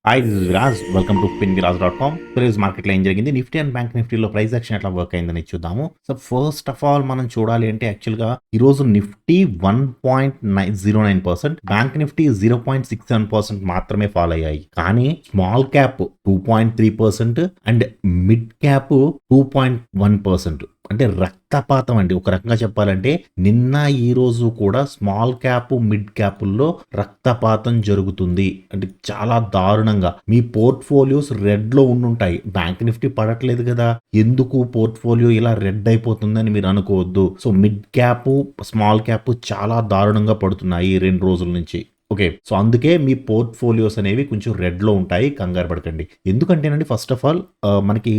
Hi this is Viraj welcome to pinviraj.com. ఈరోజు మార్కెట్లో ఏం జరిగింది, నిఫ్టీ అండ్ బ్యాంక్ నిఫ్టీలో ప్రైస్ యాక్షన్ ఎట్లా వర్క్ అయిందని చూద్దాము. సో ఫస్ట్ ఆఫ్ ఆల్ మనం చూడాలి అంటే యాక్చువల్గా ఈరోజు నిఫ్టీ 1.09%, బ్యాంక్ నిఫ్టీ 0.67% మాత్రమే ఫాలో అయ్యాయి. కానీ small cap 2.3% and mid cap 2.1%. అంటే రక్తపాతం అండి. ఒక రకంగా చెప్పాలంటే నిన్న ఈ రోజు కూడా స్మాల్ క్యాప్ మిడ్ క్యాపుల్లో రక్తపాతం జరుగుతుంది. అంటే చాలా దారుణంగా మీ పోర్ట్ఫోలియోస్ రెడ్ లో ఉండుంటాయి. బ్యాంక్ నిఫ్టీ పడట్లేదు కదా, ఎందుకు పోర్ట్ఫోలియో ఇలా రెడ్ అయిపోతుందని మీరు అనుకోవద్దు. So mid cap small cap చాలా దారుణంగా పడుతున్నాయి 2 రోజుల నుంచి. ఓకే, సో అందుకే మీ పోర్ట్ఫోలియోస్ అనేవి కొంచెం రెడ్ లో ఉంటాయి, కంగారు పడకండి. ఎందుకంటేనండి ఫస్ట్ ఆఫ్ ఆల్ మనకి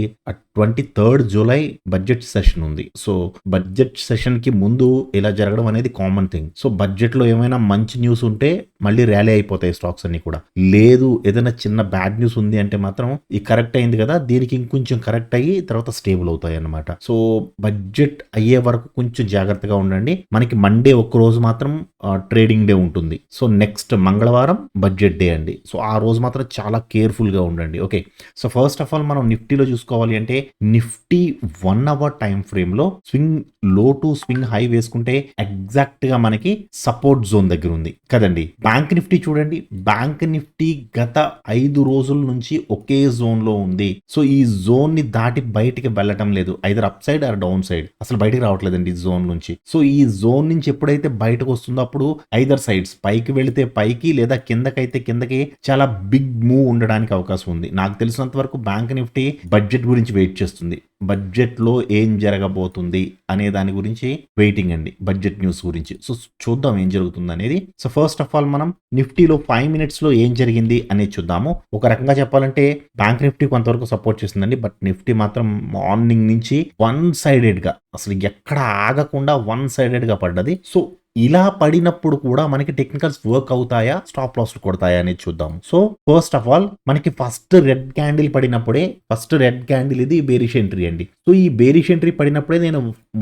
23rd జూలై బడ్జెట్ సెషన్ ఉంది. సో బడ్జెట్ సెషన్ కి ముందు ఇలా జరగడం అనేది కామన్ థింగ్. సో బడ్జెట్ లో ఏమైనా మంచి న్యూస్ ఉంటే మళ్ళీ ర్యాలీ అయిపోతాయి స్టాక్స్ అన్ని కూడా. లేదు ఏదైనా చిన్న బ్యాడ్ న్యూస్ ఉంది అంటే మాత్రం ఈ కరెక్ట్ అయింది కదా, దీనికి ఇంకొంచెం కరెక్ట్ అయ్యి తర్వాత స్టేబుల్ అవుతాయి అన్నమాట. సో బడ్జెట్ అయ్యే వరకు కొంచెం జాగ్రత్తగా ఉండండి. మనకి మండే ఒక్క రోజు మాత్రం ట్రేడింగ్ డే ఉంటుంది. సో నెక్స్ట్ మంగళవారం బడ్జెట్ డే అండి. సో ఆ రోజు మాత్రం చాలా కేర్ఫుల్ గా ఉండండి. Okay, so first of all మనం నిఫ్టీలో చూసుకోవాలి అంటే నిఫ్టీ 1 అవర్ టైం ఫ్రేమ్ లో swing low to swing high వేసుకుంటే ఎగ్జాక్ట్ గా మనకి సపోర్ట్ జోన్ దగ్గర ఉంది కదండి. బ్యాంక్ నిఫ్టీ చూడండి, బ్యాంక్ నిఫ్టీ గత 5 రోజుల నుంచి ఒకే జోన్ లో ఉంది. సో ఈ జోన్ ని దాటి బయటికి వెళ్ళటం లేదు, either up side or down side. అసలు బయటికి రావట్లేదండి ఈ జోన్ నుంచి. సో ఈ జోన్ నుంచి ఎప్పుడైతే బయటకు వస్తుందో అప్పుడు ఐదర్ సైడ్స్ పైకి వెళితే పైకి లేదా కిందకైతే కిందకి చాలా బిగ్ మూవ్ ఉండడానికి అవకాశం ఉంది. నాకు తెలిసినంత వరకు బ్యాంక్ నిఫ్టీ బడ్జెట్ గురించి వెయిట్ చేస్తుంది. బడ్జెట్ లో ఏం జరగబోతుంది అనే దాని గురించి వెయిటింగ్ అండి, బడ్జెట్ న్యూస్ గురించి. సో చూద్దాం ఏం జరుగుతుంది అనేది. సో ఫస్ట్ ఆఫ్ ఆల్ మనం నిఫ్టీలో 5 minutes లో ఏం జరిగింది అనేది చూద్దాము. ఒక రకంగా చెప్పాలంటే బ్యాంక్ నిఫ్టీ కొంతవరకు సపోర్ట్ చేస్తుందండి, బట్ నిఫ్టీ మాత్రం మార్నింగ్ నుంచి వన్ సైడెడ్ గా అసలు ఎక్కడ ఆగకుండా వన్ సైడెడ్ గా పడ్డది. సో ఇలా పడినప్పుడు కూడా మనకి టెక్నికల్స్ వర్క్ అవుతాయా, స్టాప్ లాస్ కొడతాయా అనేది చూద్దాం. సో ఫస్ట్ ఆఫ్ ఆల్ మనకి ఫస్ట్ రెడ్ క్యాండిల్ పడినప్పుడే, ఫస్ట్ రెడ్ క్యాండిల్ ఇది బేరిష్ ఎంట్రీ అండి. సో ఈ బేరిష్ ఎంట్రీ పడినప్పుడే నేను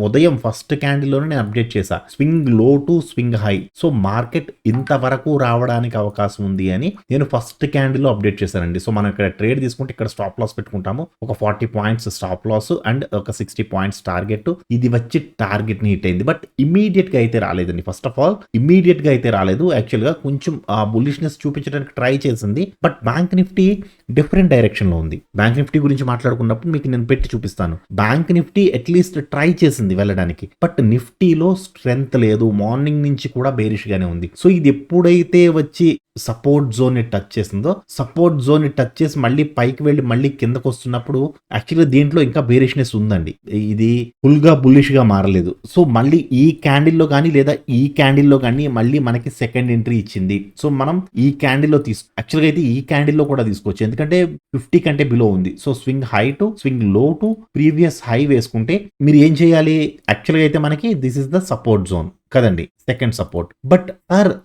ఉదయం ఫస్ట్ క్యాండిల్ లోనే నేను అప్డేట్ చేశా, swing low to swing high. So market ఇంతవరకు రావడానికి అవకాశం ఉంది అని నేను ఫస్ట్ క్యాండిల్ లో అప్డేట్ చేశానండి. సో మనం ఇక్కడ ట్రేడ్ తీసుకుంటే ఇక్కడ స్టాప్ లాస్ పెట్టుకుంటాము, ఒక 40 points స్టాప్ లాస్ అండ్ ఒక 60 points టార్గెట్. ఇది వచ్చి టార్గెట్ ని హిట్ అయింది, బట్ ఇమీడియట్ గా అయితే రాలేదండి. ఫస్ట్ ఆఫ్ ఆల్ ఇమీడియట్ గా అయితే రాలేదు, యాక్చువల్ గా కొంచెం ఆ బుల్లిష్నెస్ చూపించడానికి ట్రై చేసింది. But bank Nifty different direction లో ఉంది. బ్యాంక్ నిఫ్టీ గురించి మాట్లాడుకున్నప్పుడు మీకు నేను పెట్టి చూపిస్తాను. బ్యాంక్ నిఫ్టీ అట్లీస్ట్ ట్రై చేసింది వెళ్ళడానికి, బట్ నిఫ్టీలో స్ట్రెంగ్త్ లేదు, మార్నింగ్ నుంచి కూడా బేరిష్ గానే ఉంది. సో ఇది ఎప్పుడైతే వచ్చి సపోర్ట్ జోన్ ని టచ్ చేసిందో, సపోర్ట్ జోన్ ని టచ్ చేసి మళ్ళీ పైకి వెళ్ళి మళ్ళీ కిందకు వస్తున్నప్పుడు యాక్చువల్గా దీంట్లో ఇంకా బేరిష్నెస్ ఉందండి, ఇది ఫుల్ గా బుల్లిష్ గా మారలేదు. సో మళ్ళీ ఈ క్యాండిల్ లో కానీ లేదా ఈ క్యాండిల్ లో కానీ మళ్ళీ మనకి సెకండ్ ఎంట్రీ ఇచ్చింది. సో మనం ఈ క్యాండిల్ లో యాక్చువల్గా అయితే ఈ క్యాండిల్ లో కూడా తీసుకోవచ్చు, ఎందుకంటే 50 కంటే బిలో ఉంది. So swing high to swing low to previous high వేసుకుంటే మీరు ఏం చేయాలి, యాక్చువల్గా అయితే మనకి this is the support zone కదండి, సెకండ్ సపోర్ట్. బట్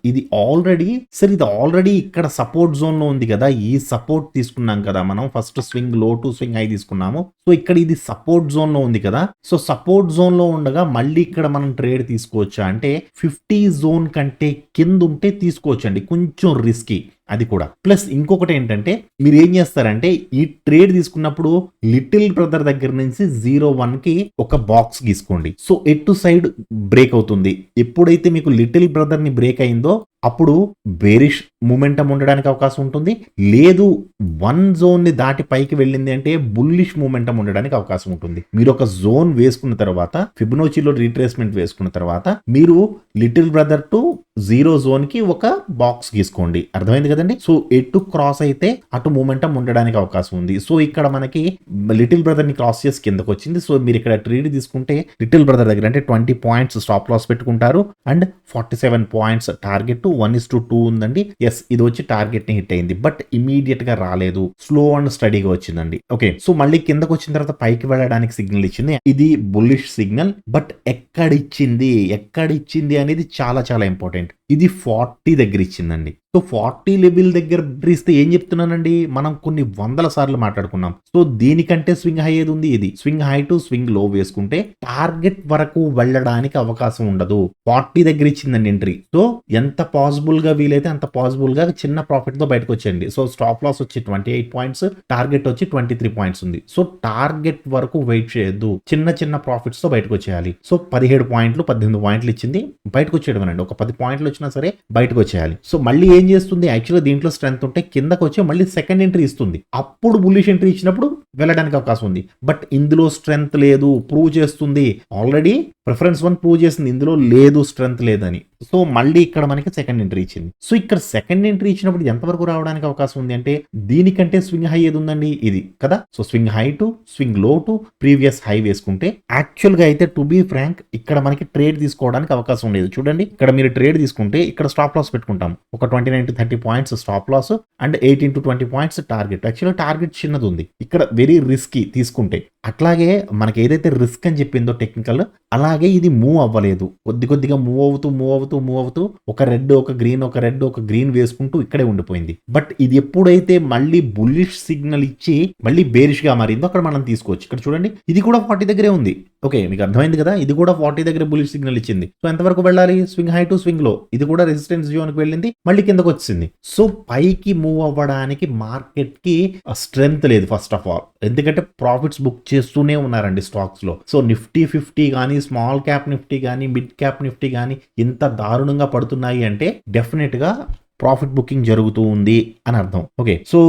ఇది ఆల్రెడీ ఇక్కడ సపోర్ట్ జోన్ లో ఉంది కదా, ఈ సపోర్ట్ తీసుకున్నాం కదా మనం, first swing low to swing high తీసుకున్నాము. సో ఇక్కడ ఇది సపోర్ట్ జోన్ లో ఉంది కదా, సో సపోర్ట్ జోన్ లో ఉండగా మళ్ళీ ఇక్కడ మనం ట్రేడ్ తీసుకోవచ్చా అంటే 50 జోన్ కంటే కింద ఉంటే తీసుకోవచ్చు అండి, కొంచెం రిస్కీ అది కూడా. ప్లస్ ఇంకొకటి ఏంటంటే మీరు ఏం చేస్తారంటే ఈ ట్రేడ్ తీసుకున్నప్పుడు లిటిల్ బ్రదర్ దగ్గర నుంచి 0.1 కి ఒక బాక్స్ గీసుకోండి. సో ఎటు సైడ్ బ్రేక్ అవుతుంది, ఎప్పుడైతే మీకు లిటిల్ బ్రదర్ ని బ్రేక్ అయిందో అప్పుడు బేరిష్ మూమెంటం ఉండడానికి అవకాశం ఉంటుంది. లేదు 1 జోన్ ని దాటి పైకి వెళ్ళింది అంటే బుల్లిష్ మూమెంటం ఉండడానికి అవకాశం ఉంటుంది. మీరు ఒక జోన్ వేసుకున్న తర్వాత, ఫిబొనాచిలో రీట్రేస్మెంట్ వేసుకున్న తర్వాత మీరు లిటిల్ బ్రదర్ టు 0 జోన్ కి ఒక బాక్స్ గీసుకోండి, అర్థమైంది కదండి. సో ఎటు క్రాస్ అయితే అటు మూమెంటం ఉండడానికి అవకాశం ఉంది. సో ఇక్కడ మనకి లిటిల్ బ్రదర్ ని క్రాస్ చేసి కిందకు వచ్చింది. సో మీరు ఇక్కడ ట్రేడ్ తీసుకుంటే లిటిల్ బ్రదర్ దగ్గర అంటే 20 points స్టాప్ లాస్ పెట్టుకుంటారు అండ్ 47 points టార్గెట్ 1:2 ఉందండి. ఎస్, ఇది వచ్చి టార్గెట్ ని హిట్ అయింది, బట్ ఇమీడియట్ గా రాలేదు, స్లో అండ్ స్టడీగా వచ్చిందండి. ఓకే, సో మళ్ళీ కిందకు వచ్చిన తర్వాత పైకి వెళ్ళడానికి సిగ్నల్ ఇచ్చింది, ఇది బుల్లిష్ సిగ్నల్. బట్ ఎక్కడిచ్చింది అనేది చాలా చాలా ఇంపార్టెంట్. ఇది 40 దగ్గర ఇచ్చిందండి. సో 40 లెవెల్ దగ్గర ఇస్తే ఏం చెప్తున్నానండి, మనం కొన్ని వందల సార్లు మాట్లాడుకున్నాం. సో దీనికంటే స్వింగ్ హై ఏది ఉంది, ఇది స్వింగ్ హై టు స్వింగ్ లో వేసుకుంటే టార్గెట్ వరకు వెళ్ళడానికి అవకాశం ఉండదు. 40 దగ్గర ఇచ్చిందండి ఎంట్రీ. సో ఎంత పాసిబుల్ గా వీలైతే అంత పాసిబుల్ గా చిన్న ప్రాఫిట్ తో బయటకు వచ్చేయండి. సో స్టాప్ లాస్ వచ్చి 28 పాయింట్స్, టార్గెట్ వచ్చి 23 పాయింట్స్ ఉంది. సో టార్గెట్ వరకు వెయిట్ చేయొద్దు, చిన్న చిన్న ప్రాఫిట్స్ తో బయటకు వచ్చేయాలి. సో 17 పాయింట్లు 18 పాయింట్లు ఇచ్చింది, బయటకు వచ్చేయడం అండి. ఒక 10 పాయింట్లు వచ్చినా సరే బయటకు వచ్చేయాలి. సో మళ్ళీ ఏం చేస్తుంది, యాక్చువల్గా దీంట్లో స్ట్రెంత్ ఉంటే కిందకు వచ్చి మళ్ళీ సెకండ్ ఎంట్రీ ఇస్తుంది. అప్పుడు బుల్లిష్ ఎంట్రీ ఇచ్చినప్పుడు వెళ్ళడానికి అవకాశం ఉంది. బట్ ఇందులో స్ట్రెంత్ లేదు, ప్రూవ్ చేస్తుంది ఆల్రెడీ. ప్రిఫరెన్స్ 1 ప్రూవ్ చేసింది, ఇందులో లేదు, స్ట్రెంత్ లేదని. సో మళ్ళీ ఇక్కడ మనకి సెకండ్ ఎంట్రీ ఇచ్చింది. సో ఇక్కడ సెకండ్ ఎంట్రీ ఇచ్చినప్పుడు ఎంతవరకు రావడానికి అవకాశం ఉంది అంటే, దీనికంటే స్వింగ్ హై ఏది ఉందండి, ఇది కదా. So swing high to swing low to previous high వేసుకుంటే యాక్చువల్ గా అయితే టు బీ ఫ్రాంక్ ఇక్కడ మనకి ట్రేడ్ తీసుకోవడానికి అవకాశం లేదు. చూడండి, ఇక్కడ మీరు ట్రేడ్ తీసుకుంటే ఇక్కడ స్టాప్ లాస్ పెట్టుకుంటాం. ఒక 29 to 30 points stop loss and 18 to 20 points target. యాక్చువల్గా టార్గెట్ చిన్నది ఉంది, ఇక్కడ వెరీ రిస్కీ తీసుకుంటే. అట్లాగే మనకి ఏదైతే రిస్క్ అని చెప్పిందో టెక్నికల్, అలాగే ఇది మూవ్ అవ్వలేదు. కొద్దిగా మూవ్ అవుతూ ఒక రెడ్ ఒక గ్రీన్, ఒక రెడ్ ఒక గ్రీన్ వేసుకుంటూ ఇక్కడే ఉండిపోయింది. బట్ ఇది ఎప్పుడైతే మళ్ళీ బుల్లిష్ సిగ్నల్ ఇచ్చి మళ్ళీ బేరిష్ గా మారిందో అక్కడ మనం తీసుకోవచ్చు. ఇక్కడ చూడండి, ఇది కూడా 40 దగ్గరే ఉంది. ఓకే, మీకు అర్థమైంది కదా, ఇది కూడా 40 దగ్గర బుల్లిష్ సిగ్నల్ ఇచ్చింది. సో ఎంతవరకు వెళ్ళాలి, స్వింగ్ హై టు స్వింగ్ లో. ఇది కూడా రెసిస్టెన్స్ జోన్ కి వెళ్ళింది, మళ్ళీ కిందకు వచ్చింది. సో పైకి మూవ్ అవ్వడానికి మార్కెట్ కి స్ట్రెంత్ లేదు ఫస్ట్ ఆఫ్ ఆల్, ఎందుకంటే ప్రాఫిట్స్ బుక్ చేస్తూనే ఉన్నారండి స్టాక్స్ లో. సో నిఫ్టీ 50 కానీ, స్మాల్ క్యాప్ నిఫ్టీ కానీ, మిడ్ క్యాప్ నిఫ్టీ కానీ ఇంత దారుణంగా పడుతున్నాయి అంటే డెఫినెట్ గా ప్రాఫిట్ బుకింగ్ జరుగుతూ ఉంది అని అర్థం. ఓకే, సో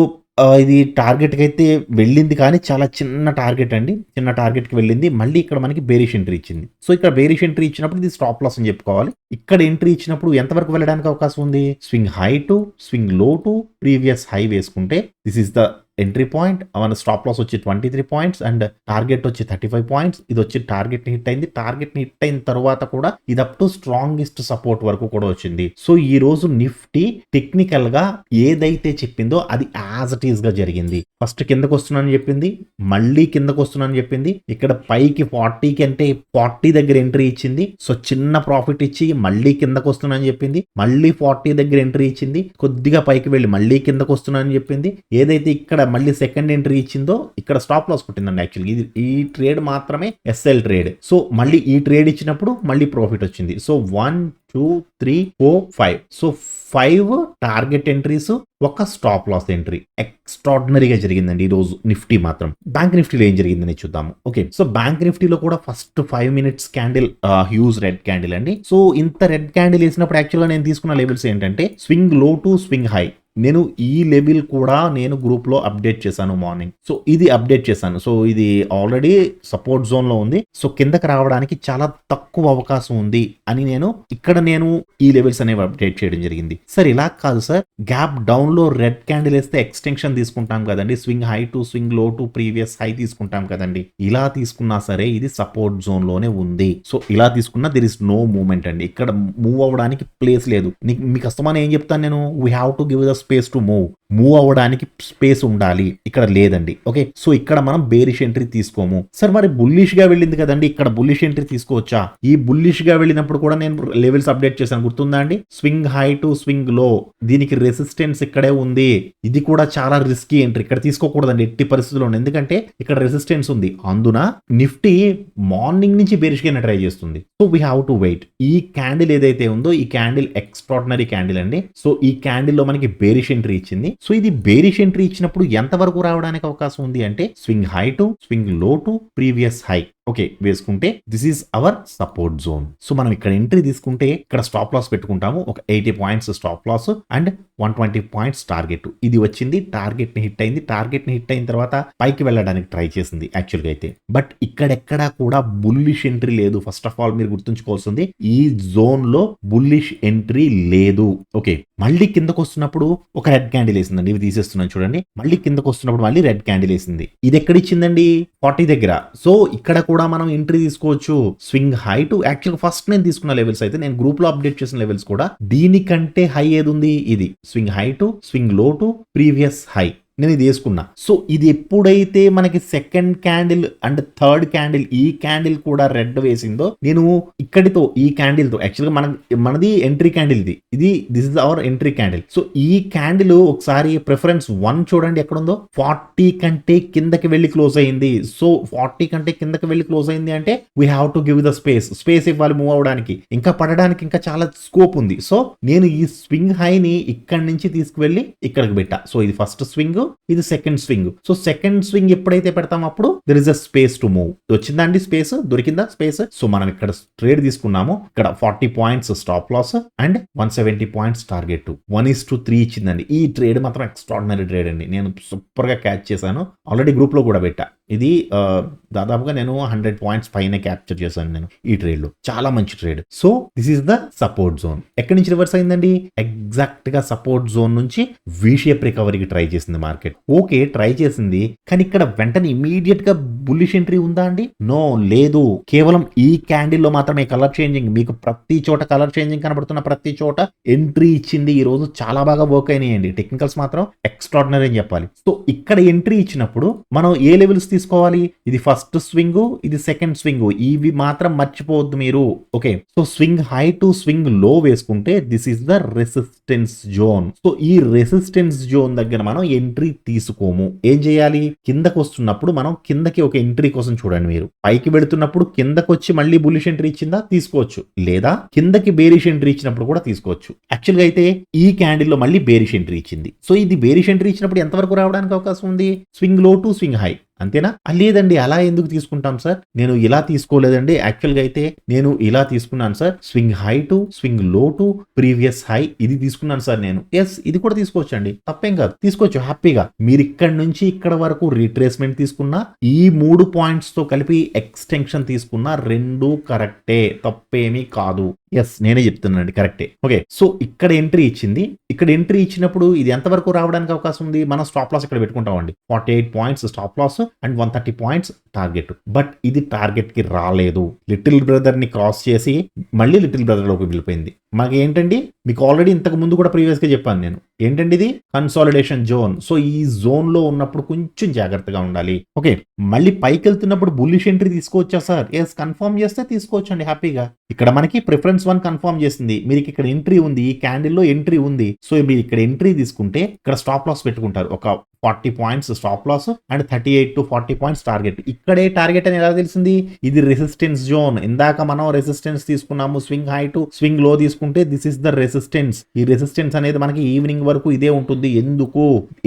ఇది టార్గెట్ కి అయితే వెళ్ళింది, కానీ చాలా చిన్న టార్గెట్ అండి. చిన్న టార్గెట్ కి వెళ్ళింది, మళ్ళీ ఇక్కడ మనకి బేరిష్ ఎంట్రీ ఇచ్చింది. సో ఇక్కడ బేరిష్ ఎంట్రీ ఇచ్చినప్పుడు ఇది స్టాప్ లాస్ అని చెప్పుకోవాలి. ఇక్కడ ఎంట్రీ ఇచ్చినప్పుడు ఎంతవరకు వెళ్ళడానికి అవకాశం ఉంది, swing high to swing low to previous high వేసుకుంటే this is the entry point. మన స్టాప్ లాస్ వచ్చి 23 పాయింట్స్ అండ్ టార్గెట్ వచ్చి 35 పాయింట్స్. ఇది వచ్చి టార్గెట్ ని హిట్ అయింది. టార్గెట్ ని హిట్ అయిన తర్వాత కూడా ఇది అప్ టు స్ట్రాంగెస్ట్ సపోర్ట్ వరకు కూడా వచ్చింది. సో ఈ రోజు నిఫ్టీ టెక్నికల్ గా ఏదైతే చెప్పిందో అది యాజ్ ఇట్ ఈస్ గా జరిగింది. ఫస్ట్ కిందకు వస్తున్నానని చెప్పింది, మళ్ళీ కిందకు వస్తున్నానని చెప్పింది. ఇక్కడ పైకి 40 కంటే 40 దగ్గర ఎంట్రీ ఇచ్చింది. సో చిన్న ప్రాఫిట్ ఇచ్చి మళ్ళీ కిందకు వస్తున్నానని చెప్పింది, మళ్ళీ 40 దగ్గర ఎంట్రీ ఇచ్చింది, కొద్దిగా పైకి వెళ్ళి మళ్ళీ కిందకు వస్తున్నానని చెప్పింది. ఏదైతే ఇక్కడ మళ్ళీ సెకండ్ ఎంట్రీ ఇచ్చిందో ఇక్కడ స్టాప్ లాస్ కొట్టిందండి. యాక్చువల్గా ఇది ఈ ట్రేడ్ మాత్రమే ఎస్ఎల్ ట్రేడ్. సో మళ్ళీ ఈ ట్రేడ్ ఇచ్చినప్పుడు మళ్ళీ ప్రాఫిట్ వచ్చింది. సో 1 2 3 4 5. సో 5 టార్గెట్ ఎంట్రీస్, ఒక స్టాప్ లాస్ ఎంట్రీ. ఎక్స్ట్రాడినరీగా జరిగిందండి ఈ రోజు నిఫ్టీ మాత్రం. బ్యాంక్ నిఫ్టీలో ఏం జరిగిందని చూద్దాము. ఓకే, సో బ్యాంక్ నిఫ్టీలో కూడా first 5 minutes candle huge red candle అండి. సో ఇంత రెడ్ క్యాండిల్ వేసినప్పుడు యాక్చువల్గా నేను తీసుకున్న లెవెల్స్ ఏంటంటే swing low to swing high. నేను ఈ లెవెల్ కూడా నేను గ్రూప్ లో అప్డేట్ చేశాను మార్నింగ్. సో ఇది అప్డేట్ చేశాను. సో ఇది ఆల్రెడీ సపోర్ట్ జోన్ లో ఉంది. సో కిందకి రావడానికి చాలా తక్కువ అవకాశం ఉంది అని నేను ఈ లెవెల్స్ అనేవి అప్డేట్ చేయడం జరిగింది. సార్ ఇలా కాదు సార్, గ్యాప్ డౌన్ లో రెడ్ క్యాండిల్ వేస్తే ఎక్స్టెన్షన్ తీసుకుంటాం కదండి, swing high to swing low to previous high తీసుకుంటాం కదండి. ఇలా తీసుకున్నా సరే ఇది సపోర్ట్ జోన్ లోనే ఉంది. సో ఇలా తీసుకున్నా దెర్ ఇస్ నో మూవ్మెంట్ అండి. ఇక్కడ మూవ్ అవ్వడానికి ప్లేస్ లేదు. మీకు కష్టమని ఏం చెప్తాను నేను, we have to give the space to move అవ్వడానికి స్పేస్ ఉండాలి. ఇక్కడ లేదండి. ఓకే, సో ఇక్కడ మనం బేరిష్ ఎంట్రీ తీసుకోము. సార్ మరి బుల్లిష్ గా వెళ్ళింది కదండి, ఇక్కడ బుల్లిష్ ఎంట్రీ తీసుకోవచ్చా? ఈ బుల్లిష్ గా వెళ్ళినప్పుడు కూడా నేను లెవెల్స్ అప్డేట్ చేశాను, గుర్తుందా అండి? స్వింగ్ హై టు స్వింగ్ లో, దీనికి రెసిస్టెన్స్ ఇక్కడే ఉంది. ఇది కూడా చాలా రిస్కీ ఎంట్రీ, ఇక్కడ తీసుకోకూడదండి ఎట్టి పరిస్థితుల్లో, ఎందుకంటే ఇక్కడ రెసిస్టెన్స్ ఉంది. అందున నిఫ్టీ మార్నింగ్ నుంచి బేరిష్ గా ట్రై చేస్తుంది. So we have to wait. ఈ క్యాండిల్ ఏదైతే ఉందో ఈ క్యాండిల్ ఎక్స్ట్రాడినరీ క్యాండిల్ అండి. సో ఈ క్యాండిల్ లో మనకి బేరిష్ ఎంట్రీ ఇచ్చింది. సో ఇది బేరిష్ ఎంట్రీ ఇచ్చినప్పుడు ఎంత వరకు రావడానికి అవకాశం ఉంది అంటే swing high to swing low to previous high. Okay, వేసుకుంటే this is our support zone. So మనం ఇక్కడ ఎంట్రీ తీసుకుంటే ఇక్కడ స్టాప్ లాస్ పెట్టుకుంటాము, ఒక 80 points stop loss and 120 points target. ఇది వచ్చింది, టార్గెట్ ని హిట్ అయింది. టార్గెట్ ని హిట్ అయిన తర్వాత పైకి వెళ్ళడానికి ట్రై చేసింది యాక్చువల్గా అయితే. బట్ ఇక్కడెక్కడా కూడా బుల్లిష్ ఎంట్రీ లేదు. ఫస్ట్ ఆఫ్ ఆల్ మీరు గుర్తుంచుకోవాల్సింది, ఈ జోన్ లో బుల్లిష్ ఎంట్రీ లేదు. ఓకే, మళ్ళీ కిందకు వస్తున్నప్పుడు ఒక రెడ్ క్యాండిల్ వేసిందండి, ఇవి తీసేస్తున్నాను చూడండి. మళ్ళీ కిందకు వస్తున్నప్పుడు మళ్ళీ రెడ్ క్యాండిల్ వేసింది. ఇది ఎక్కడ ఇచ్చిందండి, 40 దగ్గర. సో ఇక్కడ కూడా మనం ఎంట్రీ తీసుకోవచ్చు. Swing high to, actual first నేను తీసుకున్న లెవెల్స్ అయితే నేను గ్రూప్ లో అప్డేట్ చేసిన లెవెల్స్ కూడా దీనికంటే హై ఏది ఉంది, ఇది swing high to swing low to previous high. నేను ఇది వేసుకున్నా. సో ఇది ఎప్పుడైతే మనకి second candle and third candle ఈ క్యాండిల్ కూడా రెడ్ వేసిందో నేను ఇక్కడితో ఈ క్యాండిల్ తో యాక్చువల్గా మనది ఎంట్రీ క్యాండిల్ ఇది this is our entry candle. So ఈ క్యాండిల్ ఒకసారి ప్రిఫరెన్స్ 1 చూడండి ఎక్కడ ఉందో 40 కంటే కిందకి వెళ్ళి క్లోజ్ అయింది. సో 40 కంటే కిందకి వెళ్ళి క్లోజ్ అయింది అంటే we have to give the space ఇవ్వాలి మూవ్ అవడానికి, ఇంకా పడడానికి ఇంకా చాలా స్కోప్ ఉంది. సో నేను ఈ స్వింగ్ హైని ఇక్కడి నుంచి తీసుకువెళ్ళి ఇక్కడికి పెట్టా. సో ఇది ఫస్ట్ స్వింగ్, ఇది second swing. So second swing ఎప్పుడైతే పెడతాం అప్పుడు there is a space to move. వచ్చిందా అండి స్పేస్, దొరికిందా స్పేస్? సో మనం ఇక్కడ ట్రేడ్ తీసుకున్నాము, ఇక్కడ 40 points stop loss and 170 points target. 1:3 ఇచ్చిందండి. ఈ ట్రేడ్ మాత్రం ఎక్స్ట్రాడినరీ ట్రేడ్ అండి, నేను సూపర్ గా క్యాచ్ చేశాను. ఆల్రెడీ గ్రూప్ లో కూడా పెట్టా. ఇది దాదాపుగా నేను 100 పాయింట్స్ పైన క్యాప్చర్ చేశాను నేను ఈ ట్రేడ్ లో. చాలా మంచి trade. So this is the support zone. ఎక్కడి నుంచి రివర్స్ అయిందండి? ఎగ్జాక్ట్ గా సపోర్ట్ జోన్ నుంచి వి షేప్ రికవరీకి ట్రై చేసింది మార్కెట్. ఓకే ట్రై చేసింది, కానీ ఇక్కడ వెంటనే ఇమీడియట్ గా బుల్లిష్ ఎంట్రీ ఉందా అండి? నో, లేదు. కేవలం ఈ క్యాండిల్ లో మాత్రమే కలర్ చేంజింగ్, మీకు ప్రతి చోట కలర్ చేంజింగ్ కనబడుతున్న ప్రతి చోట ఎంట్రీ ఇచ్చింది. ఈ రోజు చాలా బాగా వర్క్ అయినాయండి. టెక్నికల్స్ మాత్రం ఎక్స్ట్రాడినరీ అని చెప్పాలి. సో ఇక్కడ ఎంట్రీ ఇచ్చినప్పుడు మనం ఏ లెవెల్స్ తీసుకోవాలి? ఇది ఫస్ట్ స్వింగ్, ఇది సెకండ్ స్వింగ్. ఇవి మాత్రం మర్చిపోవద్దు మీరు. Okay, so swing high to swing లో వేసుకుంటే this is the resistance zone. So ఈ రెసిస్టెన్స్ జోన్ దగ్గర మనం ఎంట్రీ తీసుకోము. ఏం చేయాలి? కిందకు వస్తున్నప్పుడు మనం కిందకి ఒక ఎంట్రీ కోసం చూడండి. మీరు పైకి వెళుతున్నప్పుడు కిందకు వచ్చి మళ్ళీ బులిష్ ఎంట్రీ ఇచ్చిందా తీసుకోవచ్చు, లేదా కిందకి బేరిష్ ఎంట్రీ ఇచ్చినప్పుడు కూడా తీసుకోవచ్చు. యాక్చువల్ గా అయితే ఈ క్యాండిల్ లో మళ్ళీ బేరిష్ ఎంట్రీ ఇచ్చింది. సో ఇది బేరిష్ ఎంట్రీ ఇచ్చినప్పుడు ఎంతవరకు రావడానికి అవకాశం ఉంది? Swing low to swing high, అంతేనా? లేదండి, అలా ఎందుకు తీసుకుంటాం సార్? నేను ఇలా తీసుకోలేదండి. యాక్చువల్గా అయితే నేను ఇలా తీసుకున్నాను sir. Swing high to swing low to previous high ఇది తీసుకున్నాను సార్ నేను. ఎస్, ఇది కూడా తీసుకోవచ్చు అండి, తప్పేం కాదు, తీసుకోవచ్చు హ్యాపీగా. మీరు ఇక్కడ నుంచి ఇక్కడ వరకు రీట్రేస్మెంట్ తీసుకున్నా, ఈ 3 పాయింట్స్ తో కలిపి ఎక్స్టెన్షన్ తీసుకున్నా, రెండు కరెక్టే, తప్పేమీ కాదు. ఎస్, నేనే చెప్తున్నానండి, కరెక్టే. ఓకే, సో ఇక్కడ ఎంట్రీ ఇచ్చింది. ఇక్కడ ఎంట్రీ ఇచ్చినప్పుడు ఇది ఎంతవరకు రావడానికి అవకాశం ఉంది? మనం స్టాప్ లాస్ ఇక్కడ పెట్టుకుంటామండి. 48 points stop loss and 130 points target. But ఇది టార్గెట్ కి రాలేదు. లిటిల్ బ్రదర్ ని క్రాస్ చేసి మళ్ళీ లిటిల్ బ్రదర్ లోకి వెళ్ళిపోయింది. మాకు ఏంటండి, మీకు ఆల్రెడీ ఇంతకు ముందు కూడా ప్రీవియస్ గా చెప్పాను నేను, ఏంటండి ఇది కన్సాలిడేషన్ జోన్. సో ఈ జోన్ లో ఉన్నప్పుడు కొంచెం జాగ్రత్తగా ఉండాలి. ఓకే, మళ్ళీ పైకి వెళ్తున్నప్పుడు బుల్లిష్ ఎంట్రీ తీసుకోవచ్చా సార్? ఎస్, కన్ఫర్మ్ చేస్తే తీసుకోవచ్చండి హ్యాపీగా. ఇక్కడ మనకి ప్రిఫరెన్స్ 1 కన్ఫర్మ్ చేసింది. మీరు ఇక్కడ ఎంట్రీ ఉంది, ఈ క్యాండిల్ లో ఎంట్రీ ఉంది. సో మీరు ఇక్కడ ఎంట్రీ తీసుకుంటే ఇక్కడ స్టాప్ లాస్ పెట్టుకుంటారు. ఒక 40 points stop loss and 38 to 40 points target. ఇక్కడే టార్గెట్ అని ఎలా తెలిసింది? ఇది రెసిస్టెన్స్ జోన్. ఇందాక మనం రెసిస్టెన్స్ తీసుకున్నాము, స్వింగ్ హై టు స్వింగ్ లో తీసుకుంటే దిస్ ఇస్ ద రెసిస్టెన్స్. ఈ రెసిస్టెన్స్ అనేది మనకి ఈవినింగ్ వరకు ఇదే ఉంటుంది.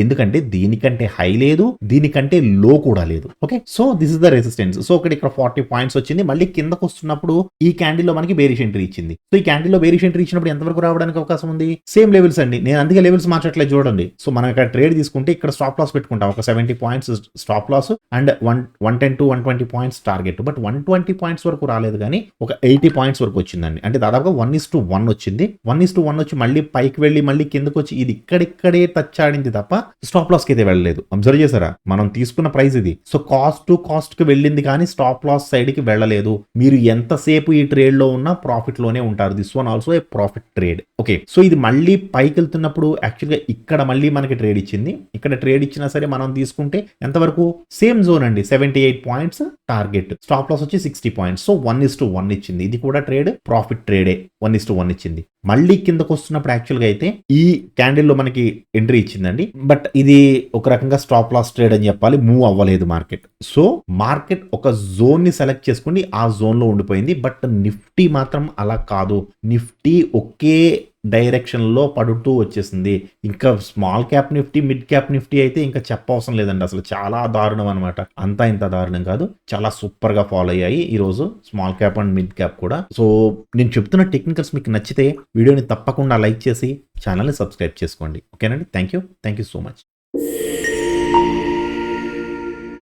ఎందుకంటే దీనికంటే హై లేదు, దీనికంటే లో కూడా లేదు. Okay, so this is the resistance. So ఇక్కడ 40 పాయింట్స్ వచ్చింది. మళ్ళీ కిందకు వస్తున్నప్పుడు ఈ క్యాండిల్ లో మనకి బేరిష్ ఎంట్రీ ఇచ్చింది. సో ఈ క్యాండిల్ లో బేరిష్ ఎంట్రీ ఇచ్చినప్పుడు ఎంతవరకు రావడానికి అవకాశం ఉంది? సేమ్ లెవెల్స్ అండి. నేను అందుకే లెవెల్స్ మార్చట్లేదు చూడండి. సో మనం ఇక్కడ ట్రేడ్ తీసుకుంటే ఇక్కడ స్టాప్ లాస్ పెట్టుకుంటాం. ఒక 70 points stop loss and 110 to 120 points target. But 120 points వరకు రాలేదు, కానీ ఒక 80 పాయింట్స్ వరకు వచ్చిందండి. అంటే దాదాపుగా 1:1 వచ్చింది. 1:1 వచ్చి మళ్ళీ పైకి వెళ్ళి మళ్ళీ కిందకు వచ్చి ఇది ఇక్కడిక్కడే టచ్ ఆడింది తప్ప స్టాప్ లాస్ కి అయితే వెళ్ళలేదు. అబ్జర్వ్ చేశారా? మనం తీసుకున్న ప్రైస్ ఇది. సో కాస్ట్ టు కాస్ట్ కి వెళ్ళింది, కానీ స్టాప్ లాస్ సైడ్ కి వెళ్ళలేదు. మీరు ఎంతసేపు ఈ ట్రేడ్ లో ఉన్నా ప్రాఫిట్ లోనే ఉంటారు. This one also a profit trade. Okay, so ఇది మళ్ళీ పైకి వెళ్తున్నప్పుడు యాక్చువల్గా ఇక్కడ మళ్ళీ మనకి ట్రేడ్ ఇచ్చింది. ఇక్కడ ట్రేడ్ ఇచ్చినా సరే మనం తీసుకుంటే ఎంతవరకు? సేమ్ జోన్ అండి, 78 పాయింట్స్ టార్గెట్. స్టాప్ లాస్ వచ్చి 60 పాయింట్స్. సో 1:1 ఇచ్చింది. ఇది కూడా ట్రేడ్, ప్రాఫిట్ ట్రేడే. 1:1 ఇచ్చింది. మళ్ళీ కిందకు వస్తున్నప్పుడు యాక్చువల్గా అయితే ఈ క్యాండిల్ లో మనకి ఎంట్రీ ఇచ్చిందండి. బట్ ఇది ఒక రకంగా స్టాప్ లాస్ ట్రేడ్ అని చెప్పాలి. మూవ్ అవ్వలేదు మార్కెట్. సో మార్కెట్ ఒక జోన్ ని సెలెక్ట్ చేసుకుని ఆ జోన్ లో ఉండిపోయింది. బట్ నిఫ్టీ మాత్రం అలా కాదు. నిఫ్టీ ఒకే డైరెక్షన్ లో పడుతూ వచ్చేసింది. ఇంకా small cap Nifty, mid cap Nifty అయితే ఇంకా చెప్పవసరం లేదండి. అసలు చాలా దారుణం అనమాట. అంతా ఇంత దారుణం కాదు, చాలా సూపర్ గా ఫాలో అయ్యాయి ఈ రోజు small cap and mid cap కూడా. సో నేను చెప్తున్న టెక్నికల్స్ మీకు నచ్చితే వీడియోని తప్పకుండా లైక్ చేసి ఛానల్ని సబ్స్క్రైబ్ చేసుకోండి. ఓకేనండి, థ్యాంక్ యూ సో మచ్.